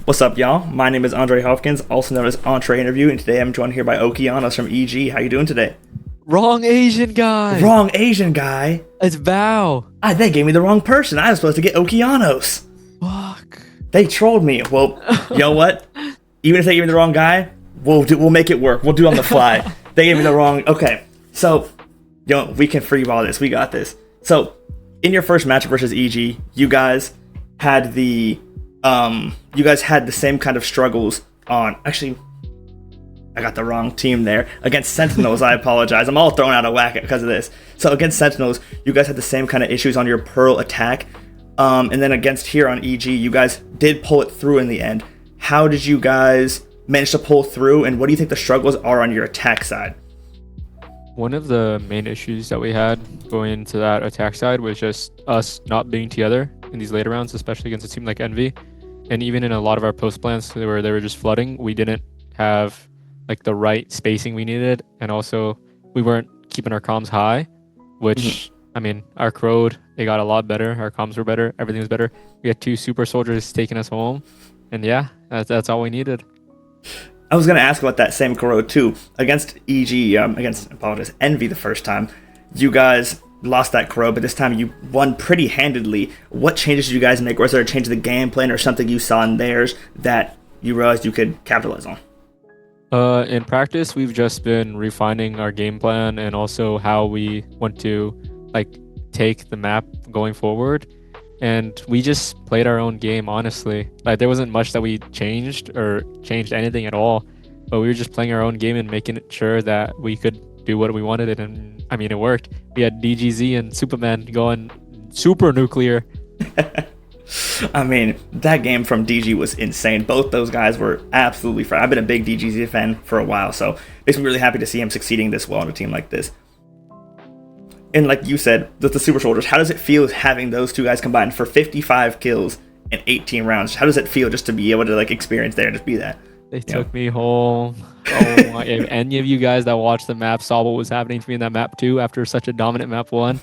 What's up, y'all? My name is Andre Hopkins, also known as Entree Interview, and today I'm joined here by Okeanos from EG. How you doing today? Wrong Asian guy. Wrong Asian guy. It's Bao. They gave me the wrong person. I was supposed to get Okeanos. Fuck. They trolled me. Well, you know what? Even if they gave me the wrong guy, we'll make it work. We'll do it on the fly. They gave me the wrong. Okay, so we can freeball this. We got this. So in your first match versus EG, you guys had the same kind of struggles on. Actually, I got the wrong team there. Against Sentinels, I apologize. I'm all thrown out of whack because of this. So against Sentinels, you guys had the same kind of issues on your Pearl attack. And then against here on EG, you guys did pull it through in the end. How did you guys manage to pull through, and what do you think the struggles are on your attack side? One of the main issues that we had going into that attack side was just us not being together in these later rounds, especially against a team like Envy. And even in a lot of our post plans where they were just flooding, we didn't have like the right spacing we needed, and also we weren't keeping our comms high, which I mean, our Corrode, it got a lot better. Our comms were better. Everything was better. We had 2 super soldiers taking us home, and yeah, that's all we needed. I was gonna ask about that same Corrode too. Against EG, Envy the first time, you guys lost that Corrode, but this time you won pretty handedly. What changes did you guys make? Was there a change to the game plan or something you saw in theirs that you realized you could capitalize on? In practice, we've just been refining our game plan and also how we want to take the map going forward. And we just played our own game, honestly. Like, there wasn't much that we changed anything at all, but we were just playing our own game and making sure that we could do what we wanted. And I mean, it worked. We had Dgzin and Supamen going super nuclear. I mean, that game from DG was insane. Both those guys were absolutely I've been a big DGZ fan for a while, so it makes me really happy to see him succeeding this well on a team like this. And like you said, with the Super Soldiers, how does it feel having those two guys combined for 55 kills in 18 rounds? How does it feel just to be able to experience there and just be that? They took me home. Oh my! If any of you guys that watched the map saw what was happening to me in that map 2 after such a dominant map 1,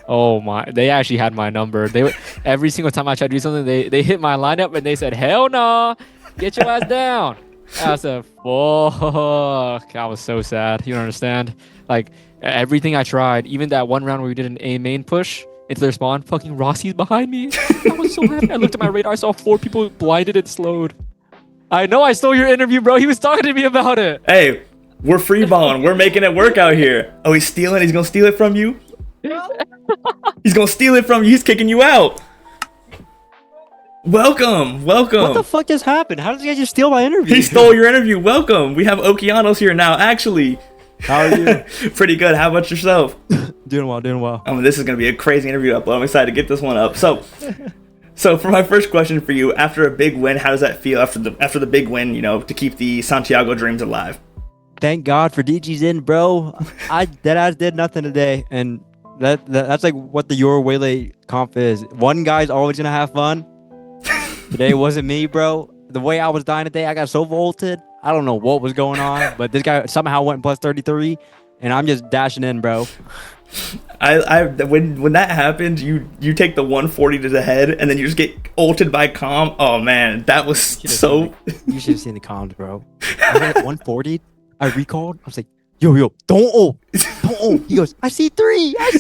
oh my! They actually had my number. They every single time I tried to do something, they hit my lineup and they said, "Hell no, get your ass down." I said, "Fuck!" I was so sad. You don't understand? Like, everything I tried, even that one round where we did an A main push into their spawn, fucking Rossi's behind me. I was so happy. I looked at my radar, I saw 4 people blinded and slowed. I know I stole your interview, bro. He was talking to me about it. Hey, we're freeballing. We're making it work out here. Oh, he's stealing? He's gonna steal it from you? He's gonna steal it from you. He's kicking you out. Welcome. What the fuck just happened? How did this guy just steal my interview? He stole your interview. Welcome. We have Okeanos here now, actually. How are you? Pretty good. How about yourself? Doing well. This is going to be a crazy interview upload. I'm excited to get this one up. So for my first question for you, after a big win, how does that feel after the big win, to keep the Santiago dreams alive? Thank God for Dgzin, bro. I deadass did nothing today, and that's like what the Yoru Waylay comp is. One guy's always going to have fun. Today wasn't me, bro. The way I was dying today, I got so volted. I don't know what was going on, but this guy somehow went plus 33, and I'm just dashing in, bro. When that happened, you take the 140 to the head, and then you just get ulted by Calm. Oh man, that was so. You should have seen the comms, bro. I got 140. I recalled. I was like, yo, don't ult. He goes, I see 3. I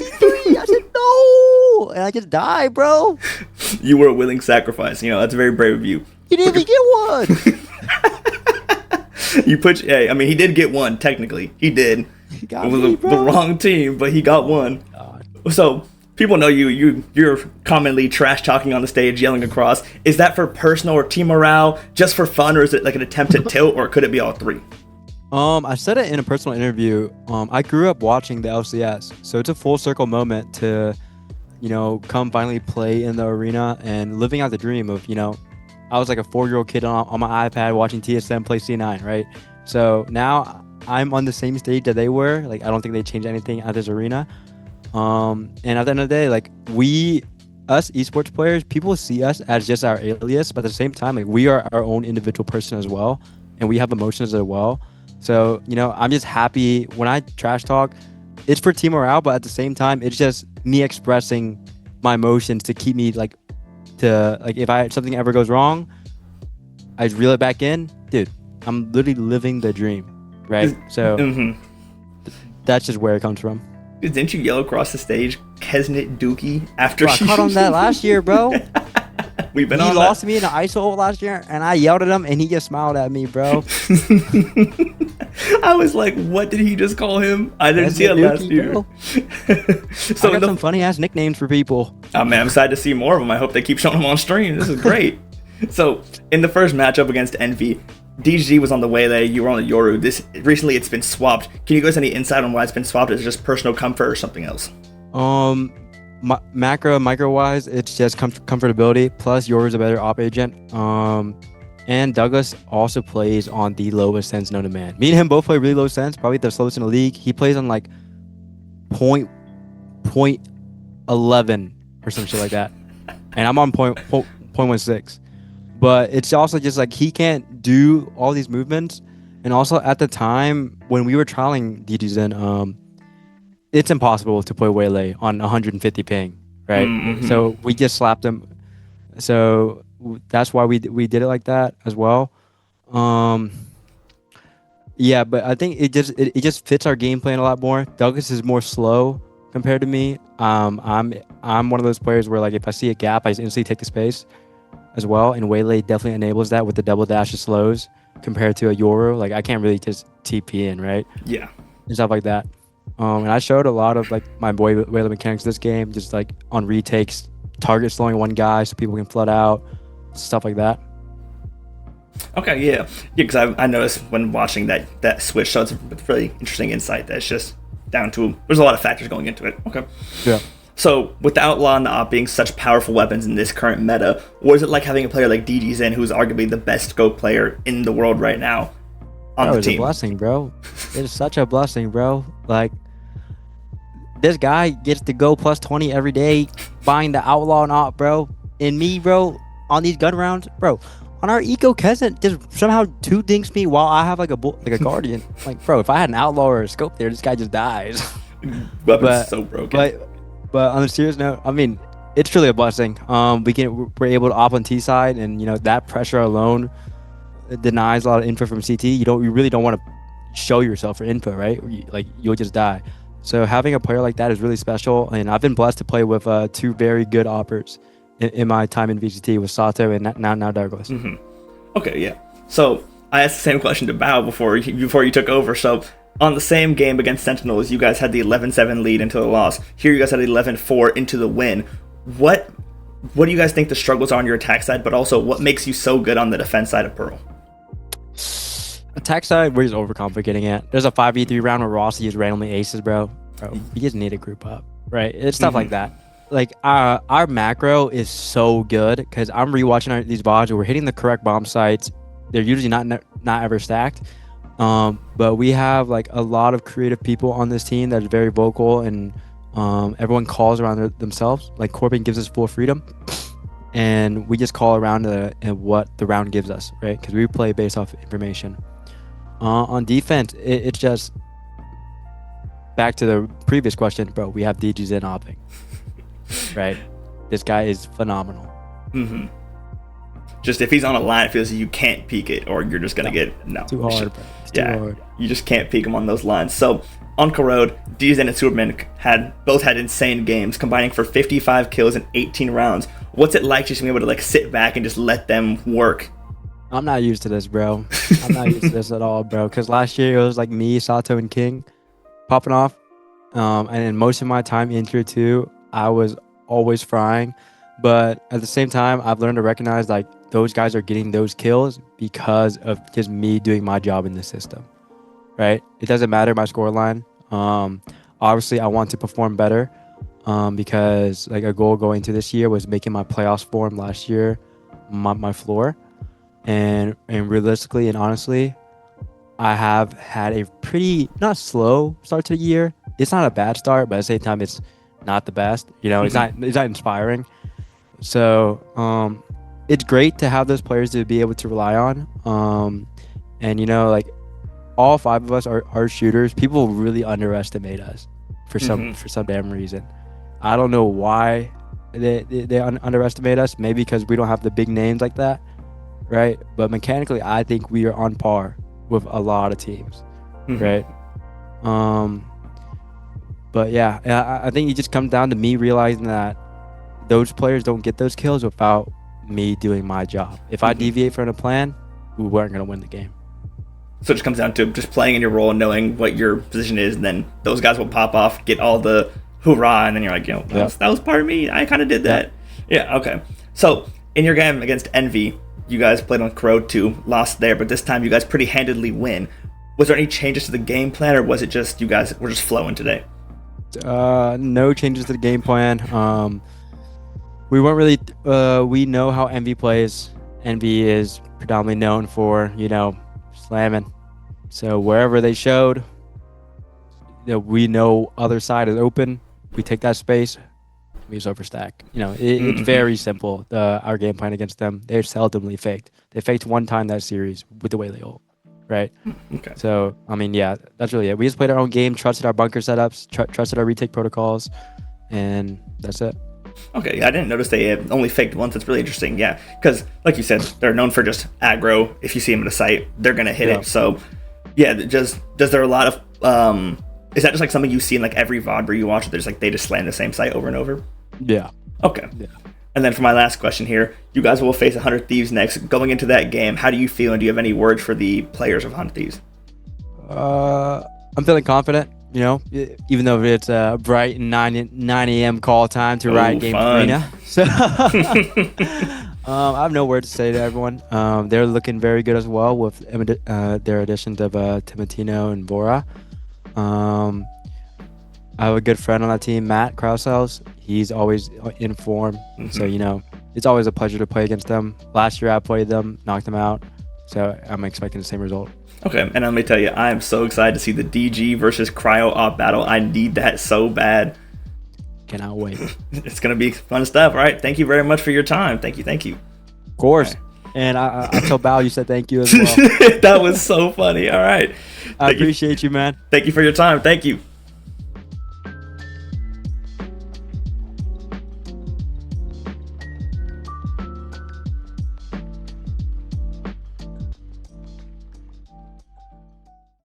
said no, and I just died, bro. You were a willing sacrifice. That's very brave of you. He didn't even get one. He did get one, technically. He did. He got it was me, the wrong team, but he got one. God. So, people know you're commonly trash talking on the stage, yelling across. Is that for personal or team morale, just for fun, or is it like an attempt at tilt, or could it be all 3? I said it in a personal interview. I grew up watching the LCS, so it's a full circle moment to, come finally play in the arena and living out the dream of, I was like a 4-year-old kid on my iPad watching TSM play C9, right? So now I'm on the same stage that they were. Like, I don't think they changed anything at this arena. And at the end of the day, like, us esports players, people see us as just our alias, but at the same time, like, we are our own individual person as well, and we have emotions as well. So, I'm just happy when I trash talk. It's for team morale, but at the same time, it's just me expressing my emotions to keep me if something ever goes wrong, I reel it back in, dude. I'm literally living the dream, right? So that's just where it comes from. Didn't you yell across the stage, Kesnit Dookie, after Bro, I caught on that last year, bro. We've been He on lost me in the ice hole last year, and I yelled at him, and he just smiled at me, bro. I was like, what did he just call him? I didn't see it last year. So I got some funny ass nicknames for people. Oh man, I'm excited to see more of them. I hope they keep showing them on stream. This is great. So in the first matchup against Envy, Dgzin was on the Waylay, you were on the Yoru. Recently it's been swapped. Can you give us any insight on why it's been swapped? Is it just personal comfort or something else? Micro wise, it's just comfortability. Plus, Yoru's a better op agent. And Douglas also plays on the lowest sense known to man. Me and him both play really low sense, probably the slowest in the league. He plays on like point 11 or some shit like that, and I'm on point 16. But it's also just like he can't do all these movements. And also at the time when we were trialing Dgzin, it's impossible to play Waylay on 150 ping, right? Mm-hmm. So we just slapped him. So that's why we did it like that as well. Yeah, but I think it just fits our game plan a lot more. Douglas is more slow compared to me. I'm one of those players where like if I see a gap, I instantly take the space as well. And Waylay definitely enables that with the double dash of slows compared to a Yoru. Like I can't really just TP in, right? Yeah. And stuff like that. And I showed a lot of like my Waylay mechanics this game, just like on retakes, target slowing one guy so people can flood out, stuff like that. Okay, yeah, because I noticed when watching that switch, so it's a really interesting insight. That's just down to there's a lot of factors going into it. Okay. Yeah. So with the Outlaw and the Op being such powerful weapons in this current meta, what is it like having a player like Dgzin, who's arguably the best scope player in the world right now, on the team? It's a blessing, bro. It's such a blessing, bro. Like this guy gets to go plus 20 every day, buying the Outlaw and Op, bro. And me, bro, on these gun rounds, bro. On our Eco Kesnit, just somehow two dinks me while I have like a Guardian. Like, bro, if I had an Outlaw or a scope there, this guy just dies. Weapon's so broken. But on a serious note, I mean, it's truly a blessing. We're able to op on T side, and you know that pressure alone denies a lot of info from CT. You really don't want to show yourself for info, right? You'll just die. So having a player like that is really special, and I've been blessed to play with two very good oppers in my time in VGT with Sato and now Douglas. Mm-hmm. Okay, yeah. So I asked the same question to Bao before you took over. So on the same game against Sentinels, you guys had the 11-7 lead into the loss. Here you guys had the 11-4 into the win. What do you guys think the struggles are on your attack side, but also what makes you so good on the defense side of Pearl? Attack side, we're just overcomplicating it. There's a 5v3 round where Rossi just randomly aces, bro. You just need to group up, right? It's stuff like that. Like our macro is so good because I'm rewatching these VODs where we're hitting the correct bomb sites. They're usually not ever stacked. But we have like a lot of creative people on this team that are very vocal, and everyone calls around themselves. Like Corbin gives us full freedom, and we just call around what the round gives us, right? Because we play based off information. On defense, it's just back to the previous question, bro. We have Dgzin opping, right? This guy is phenomenal. Mm-hmm. Just if he's on a line, it feels like you can't peek it, or you're just gonna get too hard, bro. It's too hard. You just can't peek him on those lines. So on Corrode, Dgzin and Supamen both had insane games, combining for 55 kills in 18 rounds. What's it like just being able to like sit back and just let them work? I'm not used to this, bro. I'm not used to this at all, bro. Because last year it was like me, Sato, and King popping off. And in most of my time in Tier 2, I was always frying. But at the same time, I've learned to recognize like those guys are getting those kills because of just me doing my job in the system, right? It doesn't matter my scoreline. Obviously, I want to perform better because like a goal going into this year was making my playoffs form last year my floor. And realistically and honestly, I have had a pretty, not slow start to the year. It's not a bad start, but at the same time, it's not the best. You know, it's not inspiring. So it's great to have those players to be able to rely on. And you know, like all five of us are shooters. People really underestimate us for some damn reason. I don't know why they underestimate us. Maybe because we don't have the big names like that. right? But mechanically, I think we are on par with a lot of teams, right? But yeah, I think it just comes down to me realizing that those players don't get those kills without me doing my job. If I deviate from the plan, we weren't going to win the game. So it just comes down to just playing in your role and knowing what your position is, and then those guys will pop off, get all the hoorah, and then you're like, that was part of me. I kind of did that. Yeah, okay. So in your game against Envy, you guys played on Corrode 2, lost there, but this time you guys pretty handedly win. Was there any changes to the game plan, or was it just you guys were just flowing today? No changes to the game plan. We weren't really. We know how Envy plays. Envy is predominantly known for slamming. So wherever they showed, we know other side is open. We take that space. We just overstack. It's very simple. Our game plan against them. They're seldomly faked. They faked one time that series with the Waylay ult. Right. Okay. So that's really it. We just played our own game, trusted our bunker setups, trusted our retake protocols, and that's it. Okay, I didn't notice they only faked once. It's really interesting. Yeah, because like you said, they're known for just aggro. If you see them in a site, they're gonna hit it. So yeah, does there a lot of is that just like something you see in like every VOD where you watch it? There's like they just slam the same site over and over. Yeah. Okay. Yeah. And then for my last question here, you guys will face 100 Thieves next. Going into that game, how do you feel, and do you have any words for the players of 100 Thieves? I'm feeling confident, even though it's a bright 9 a.m. call time to Riot Games Arena. So I have no word to say to everyone. They're looking very good as well with their additions of Timotino and Bora. I have a good friend on that team, Matt Kraushaus. He's always in form. So, it's always a pleasure to play against them. Last year I played them, knocked them out. So I'm expecting the same result. Okay, and let me tell you, I am so excited to see the DG versus Cryo op battle. I need that so bad. Cannot wait. It's going to be fun stuff. All right, thank you very much for your time. Thank you. Of course. Right. And I tell Bao you said thank you as well. That was so funny. All right. I appreciate you, man. Thank you for your time. Thank you.